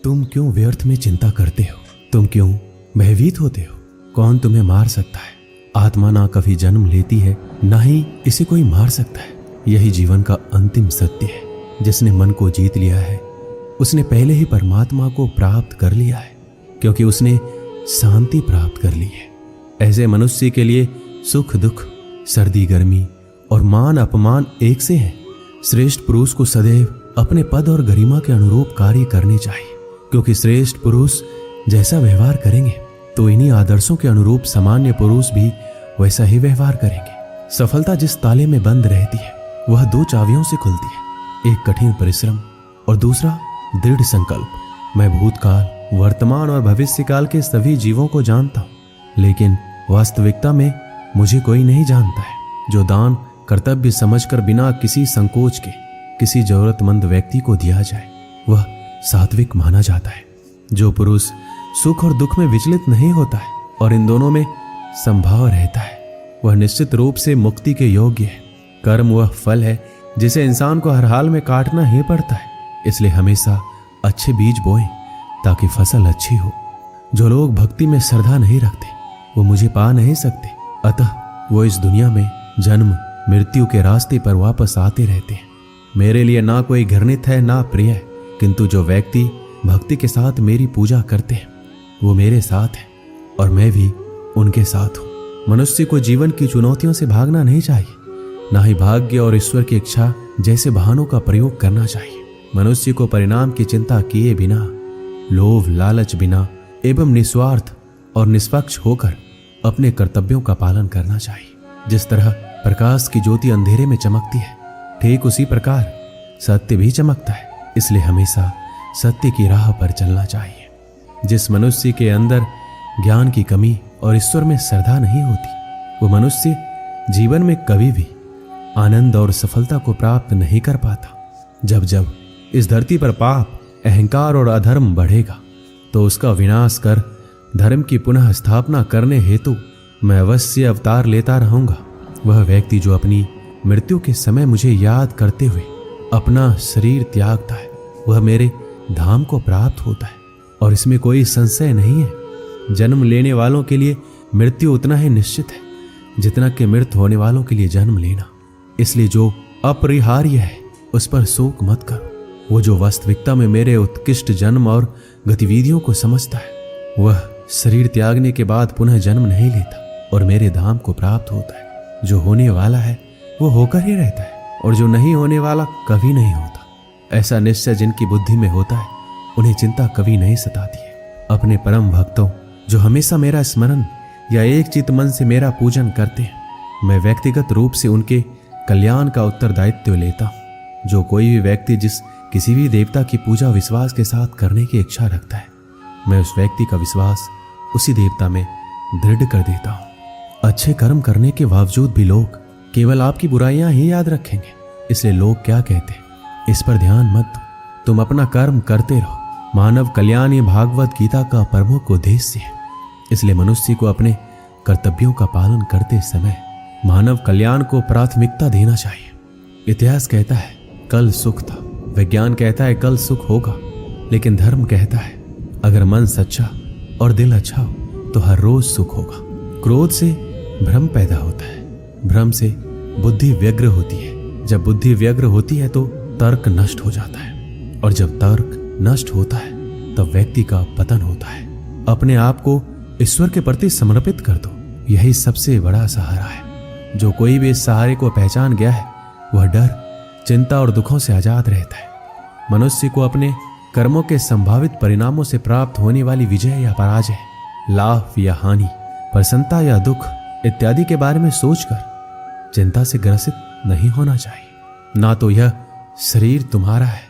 तुम क्यों व्यर्थ में चिंता करते हो? तुम क्यों भयभीत होते हो? कौन तुम्हें मार सकता है? आत्मा ना कभी जन्म लेती है, ना ही इसे कोई मार सकता है। यही जीवन का अंतिम सत्य है। जिसने मन को जीत लिया है उसने पहले ही परमात्मा को प्राप्त कर लिया है, क्योंकि उसने शांति प्राप्त कर ली है। ऐसे मनुष्य के लिए सुख दुख, सर्दी गर्मी और मान अपमान एक से हैं। श्रेष्ठ पुरुष को सदैव अपने पद और गरिमा के अनुरूप कार्य करने चाहिए, क्योंकि श्रेष्ठ पुरुष जैसा व्यवहार करेंगे तो इन्हीं आदर्शों के अनुरूप सामान्य पुरुष भी वैसा ही व्यवहार करेंगे। सफलता जिस ताले में बंद रहती है वह 2 चाबियों से खुलती है, एक कठिन परिश्रम और दूसरा दृढ़ संकल्प। मैं भूतकाल, वर्तमान और भविष्यकाल के सभी जीवों को जानता हूँ, लेकिन वास्तविकता में मुझे कोई नहीं जानता है। जो दान कर्तव्य समझकर बिना किसी संकोच के किसी जरूरतमंद व्यक्ति को दिया जाए वह सात्विक माना जाता है। जो पुरुष सुख और दुख में विचलित नहीं होता है और इन दोनों में संभाव रहता है वह निश्चित रूप से मुक्ति के योग्य है। कर्म वह फल है जिसे इंसान को हर हाल में काटना ही पड़ता है, इसलिए हमेशा अच्छे बीज बोएं ताकि फसल अच्छी हो। जो लोग भक्ति में श्रद्धा नहीं रखते वो मुझे पा नहीं सकते, अतः वो इस दुनिया में जन्म मृत्यु के रास्ते पर वापस आते रहते हैं। मेरे लिए ना कोई घृणित है ना प्रिय है, किंतु जो व्यक्ति भक्ति के साथ मेरी पूजा करते हैं वो मेरे साथ है और मैं भी उनके साथ हूँ। मनुष्य को जीवन की चुनौतियों से भागना नहीं चाहिए, ना ही भाग्य और ईश्वर की इच्छा जैसे बहानों का प्रयोग करना चाहिए। मनुष्य को परिणाम की चिंता किए बिना, लोभ लालच बिना एवं निस्वार्थ और निष्पक्ष होकर अपने कर्तव्यों का पालन करना चाहिए। जिस तरह प्रकाश की ज्योति अंधेरे में चमकती है, ठीक उसी प्रकार सत्य भी चमकता है, इसलिए हमेशा सत्य की राह पर चलना चाहिए। जिस मनुष्य के अंदर ज्ञान की कमी और ईश्वर में श्रद्धा नहीं होती वो मनुष्य जीवन में कभी भी आनंद और सफलता को प्राप्त नहीं कर पाता। जब जब इस धरती पर पाप, अहंकार और अधर्म बढ़ेगा तो उसका विनाश कर धर्म की पुनः स्थापना करने हेतु मैं अवश्य अवतार लेता रहूंगा। वह व्यक्ति जो अपनी मृत्यु के समय मुझे याद करते हुए अपना शरीर त्यागता है वह मेरे धाम को प्राप्त होता है, और इसमें कोई संशय नहीं है। जन्म लेने वालों के लिए मृत्यु उतना ही निश्चित है जितना कि मृत होने वालों के लिए जन्म लेना। इसलिए जो अपरिहार्य है उस पर शोक मत करो। वो जो वास्तविकता में मेरे उत्कृष्ट जन्म और गतिविधियों को समझता है वह शरीर त्यागने के बाद पुनः जन्म नहीं लेता और मेरे धाम को प्राप्त होता है। जो होने वाला है वो होकर ही रहता है और जो नहीं होने वाला कभी नहीं होता। ऐसा निश्चय जिनकी बुद्धि में होता है उन्हें चिंता कभी नहीं सताती है। अपने परम भक्तों जो हमेशा मेरा स्मरण या एक चित्त मन से मेरा पूजन करते हैं मैं व्यक्तिगत रूप से उनके कल्याण का उत्तरदायित्व लेता हूँ। जो कोई भी व्यक्ति जिस किसी भी देवता की पूजा विश्वास के साथ करने की इच्छा रखता है मैं उस व्यक्ति का विश्वास उसी देवता में दृढ़ कर देता हूँ। अच्छे कर्म करने के बावजूद भी लोग केवल आपकी बुराइयां ही याद रखेंगे, इसलिए लोग क्या कहते हैं इस पर ध्यान मत दो, तुम अपना कर्म करते रहो। मानव कल्याण ये भागवत गीता का प्रमुख उद्देश्य है, इसलिए मनुष्य को अपने कर्तव्यों का पालन करते समय मानव कल्याण को प्राथमिकता देना चाहिए। इतिहास कहता है कल सुख था, विज्ञान कहता है कल सुख होगा, लेकिन धर्म कहता है अगर मन सच्चा और दिल अच्छा हो तो हर रोज सुख होगा। क्रोध से भ्रम पैदा होता है, भ्रम से बुद्धि व्यग्र होती है, जब बुद्धि व्यग्र होती है तो तर्क नष्ट हो जाता है, और जब तर्क नष्ट होता है तब व्यक्ति का पतन होता है। अपने आप को ईश्वर के प्रति समर्पित कर दो, यही सबसे बड़ा सहारा है। जो कोई भी इस सहारे को पहचान गया है वह डर, चिंता और दुखों से आजाद रहता है। मनुष्य को अपने कर्मों के संभावित परिणामों से प्राप्त होने वाली विजय या पराजय, लाभ या हानि, प्रसन्नता या दुख इत्यादि के बारे में सोचकर चिंता से ग्रसित नहीं होना चाहिए। ना तो यह शरीर तुम्हारा है,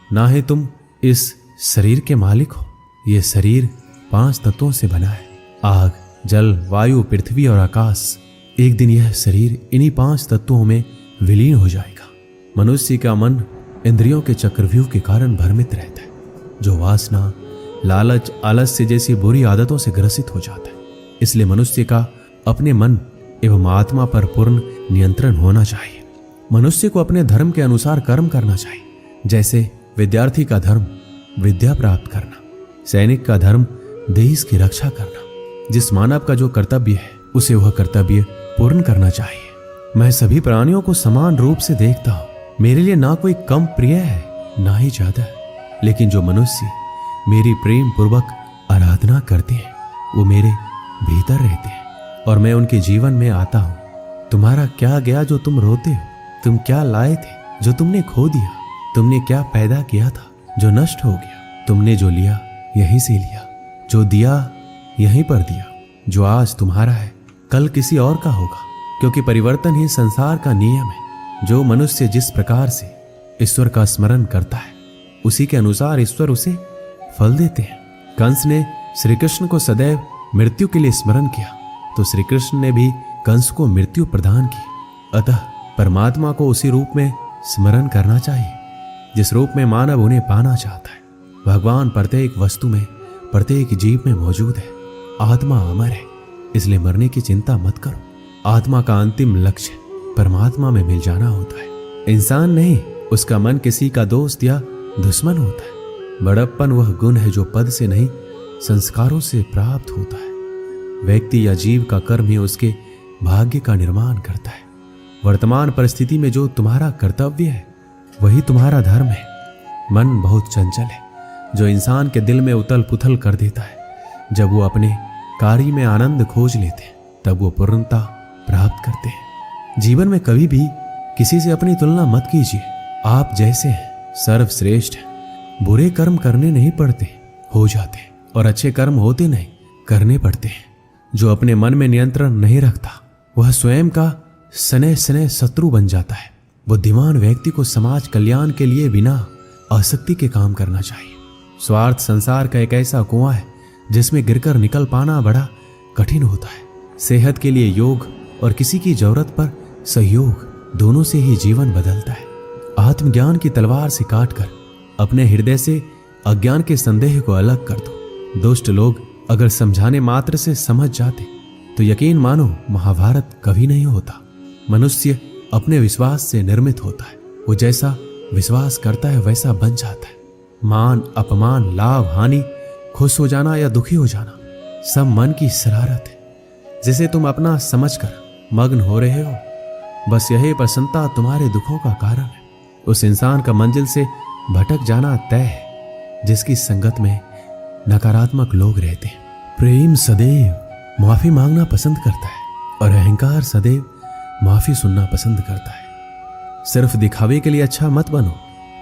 ना ही तुम इस शरीर के मालिक हो। यह शरीर 5 तत्वों से बना है, आग, जल, वायु, पृथ्वी और आकाश। एक दिन यह शरीर इन्हीं 5 तत्वों में विलीन हो जाएगा। मनुष्य का मन इंद्रियों के चक्रव्यूह के कारण भ्रमित रहता है, जो वासना, लालच, आलस्य जैसी बुरी आदतों से ग्रसित हो जाता है। इसलिए मनुष्य का अपने मन एवं आत्मा पर पूर्ण नियंत्रण होना चाहिए। मनुष्य को अपने धर्म के अनुसार कर्म करना चाहिए। जैसे विद्यार्थी का धर्म विद्या प्राप्त करना, सैनिक का धर्म देश की रक्षा करना। जिस मानव का जो कर्तव्य है उसे वह कर्तव्य पूर्ण करना चाहिए। मैं सभी प्राणियों को समान रूप से देखता हूँ। मेरे लिए ना कोई कम प्रिय है ना ही ज्यादा, लेकिन जो मनुष्य मेरी प्रेम पूर्वक आराधना करते हैं वो मेरे भीतर रहते हैं और मैं उनके जीवन में आता हूँ। तुम्हारा क्या गया जो तुम रोते हो? तुम क्या लाए थे जो तुमने खो दिया? तुमने क्या पैदा किया था जो नष्ट हो गया? तुमने जो लिया यहीं से लिया, जो दिया यहीं पर दिया। जो आज तुम्हारा है कल किसी और का होगा, क्योंकि परिवर्तन ही संसार का नियम है। जो मनुष्य जिस प्रकार से ईश्वर का स्मरण करता है उसी के अनुसार ईश्वर उसे फल देते हैं। कंस ने श्री कृष्ण को सदैव मृत्यु के लिए स्मरण किया तो श्री कृष्ण ने भी कंस को मृत्यु प्रदान की। अतः परमात्मा को उसी रूप में स्मरण करना चाहिए जिस रूप में मानव उन्हें पाना चाहता है। भगवान प्रत्येक वस्तु में, प्रत्येक जीव में मौजूद है। आत्मा अमर है, इसलिए मरने की चिंता मत करो। आत्मा का अंतिम लक्ष्य परमात्मा में मिल जाना होता है। इंसान नहीं, उसका मन किसी का दोस्त या दुश्मन होता है। बड़प्पन वह गुण है जो पद से नहीं संस्कारों से प्राप्त होता है। व्यक्ति या जीव का कर्म ही उसके भाग्य का निर्माण करता है। वर्तमान परिस्थिति में जो तुम्हारा कर्तव्य है वही तुम्हारा धर्म है। मन बहुत चंचल है जो इंसान के दिल में उथल पुथल कर देता है। जब वो अपने कार्य में आनंद खोज लेते हैं तब वो पूर्णता प्राप्त करते हैं। जीवन में कभी भी किसी से अपनी तुलना मत कीजिए। आप जैसे हैं सर्वश्रेष्ठ हैं। बुरे कर्म करने नहीं पड़ते, हो जाते, और अच्छे कर्म होते नहीं, करने पड़ते हैं। जो अपने मन में नियंत्रण नहीं रखता वह स्वयं का सने सने शत्रु बन जाता है। बुद्धिमान व्यक्ति को समाज कल्याण के लिए बिना आसक्ति के काम करना चाहिए। स्वार्थ संसार का एक ऐसा कुआं है जिसमें गिरकर निकल पाना बड़ा कठिन होता है। सेहत के लिए योग और किसी की जरूरत पर सहयोग, दोनों से ही जीवन बदलता है। आत्मज्ञान की तलवार से काटकर अपने हृदय से अज्ञान के संदेह को अलग कर दो। दुष्ट लोग अगर समझाने मात्र से समझ जाते तो यकीन मानो महाभारत कभी नहीं होता। मनुष्य अपने विश्वास से निर्मित होता है। वो जैसा विश्वास करता है वैसा बन जाता है। मान अपमान, लाभ हानि, खुश हो जाना या दुखी हो जाना, सब मन की शरारत है जिसे तुम अपना समझकर मग्न हो रहे हो। बस यही प्रसन्नता तुम्हारे दुखों का कारण है। उस इंसान का मंजिल से भटक जाना तय है जिसकी संगत में नकारात्मक लोग रहते हैं। प्रेम सदैव माफी मांगना पसंद करता है और अहंकार सदैव माफी सुनना पसंद करता है। सिर्फ दिखावे के लिए अच्छा मत बनो।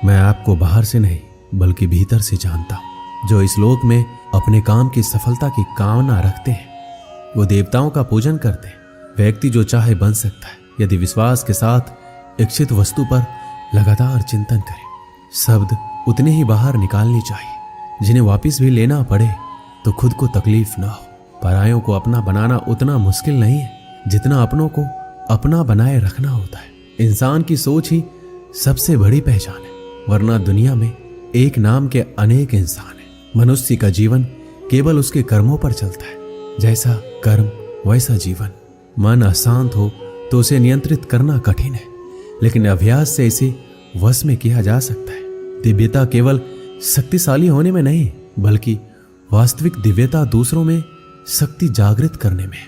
मैं आपको बाहर से नहीं बल्कि भीतर से जानता हूं। जो इस लोक में अपने काम की सफलता की कामना रखते हैं वो देवताओं का पूजन करते हैं। व्यक्ति जो चाहे बन सकता है यदि विश्वास के साथ इच्छित वस्तु पर लगातार चिंतन करे। शब्द उतने ही बाहर निकालने चाहिए जिन्हें वापस भी लेना पड़े तो खुद को तकलीफ ना हो। परायों को अपना बनाना उतना मुश्किल नहीं है जितना अपनों को अपना बनाए रखना होता है। इंसान की सोच ही सबसे बड़ी पहचान है, वरना दुनिया में एक नाम के अनेक इंसान हैं। मनुष्य का जीवन केवल उसके कर्मों पर चलता है। जैसा कर्म वैसा जीवन। मन अशांत हो तो उसे नियंत्रित करना कठिन है, लेकिन अभ्यास से इसे वश में किया जा सकता है। दिव्यता केवल शक्तिशाली होने में नहीं बल्कि वास्तविक दिव्यता दूसरों में शक्ति जागृत करने में।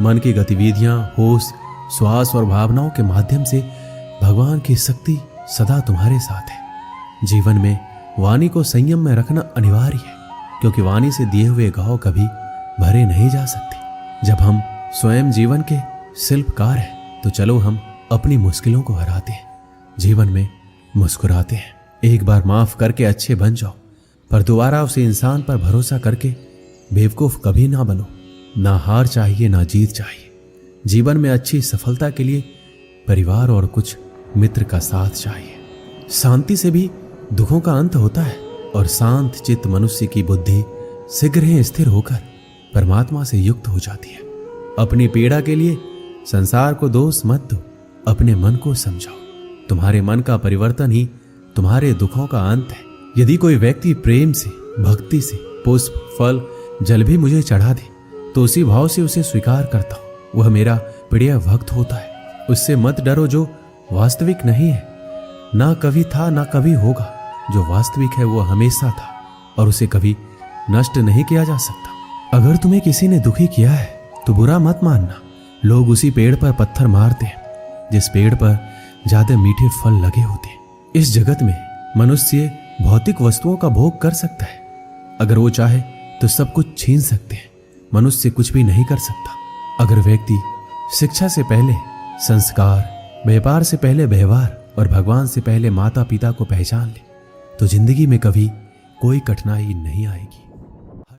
मन की गतिविधियां, होश, श्वास और भावनाओं के माध्यम से भगवान की शक्ति सदा तुम्हारे साथ है। जीवन में वाणी को संयम में रखना अनिवार्य है, क्योंकि वाणी से दिए हुए घाव कभी भरे नहीं जा सकते। जब हम स्वयं जीवन के शिल्पकार हैं तो चलो हम अपनी मुश्किलों को हराते हैं, जीवन में मुस्कुराते हैं। एक बार माफ करके अच्छे बन जाओ, पर दोबारा उसे इंसान पर भरोसा करके बेवकूफ कभी ना बनो। ना हार चाहिए ना जीत चाहिए। जीवन में अच्छी सफलता के लिए परिवार और कुछ मित्र का साथ चाहिए। शांति से भी दुखों का अंत होता है और शांत चित्त मनुष्य की बुद्धि शीघ्र ही स्थिर होकर परमात्मा से युक्त हो जाती है। अपनी पीड़ा के लिए संसार को दोष मत दो, अपने मन को समझाओ। तुम्हारे मन का परिवर्तन ही तुम्हारे दुखों का अंत है। यदि कोई व्यक्ति प्रेम से, भक्ति से पुष्प, फल, जल भी मुझे चढ़ा दे तो उसी भाव से उसे स्वीकार करता हूं। वह मेरा प्रिय भक्त होता है। उससे मत डरो जो वास्तविक नहीं है। ना कभी था ना कभी होगा। जो वास्तविक है वो हमेशा था और उसे कभी नष्ट नहीं किया जा सकता। अगर तुम्हें किसी ने दुखी किया है तो बुरा मत मानना। लोग उसी पेड़ पर पत्थर मारते हैं जिस पेड़ पर ज्यादा मीठे फल लगे होते हैं। इस जगत में मनुष्य भौतिक वस्तुओं का भोग कर सकता है। अगर वो चाहे तो सब कुछ छीन सकते हैं, मनुष्य कुछ भी नहीं कर सकता। अगर व्यक्ति शिक्षा से पहले संस्कार, व्यापार से पहले व्यवहार और भगवान से पहले माता पिता को पहचान ले तो जिंदगी में कभी कोई कठिनाई नहीं आएगी।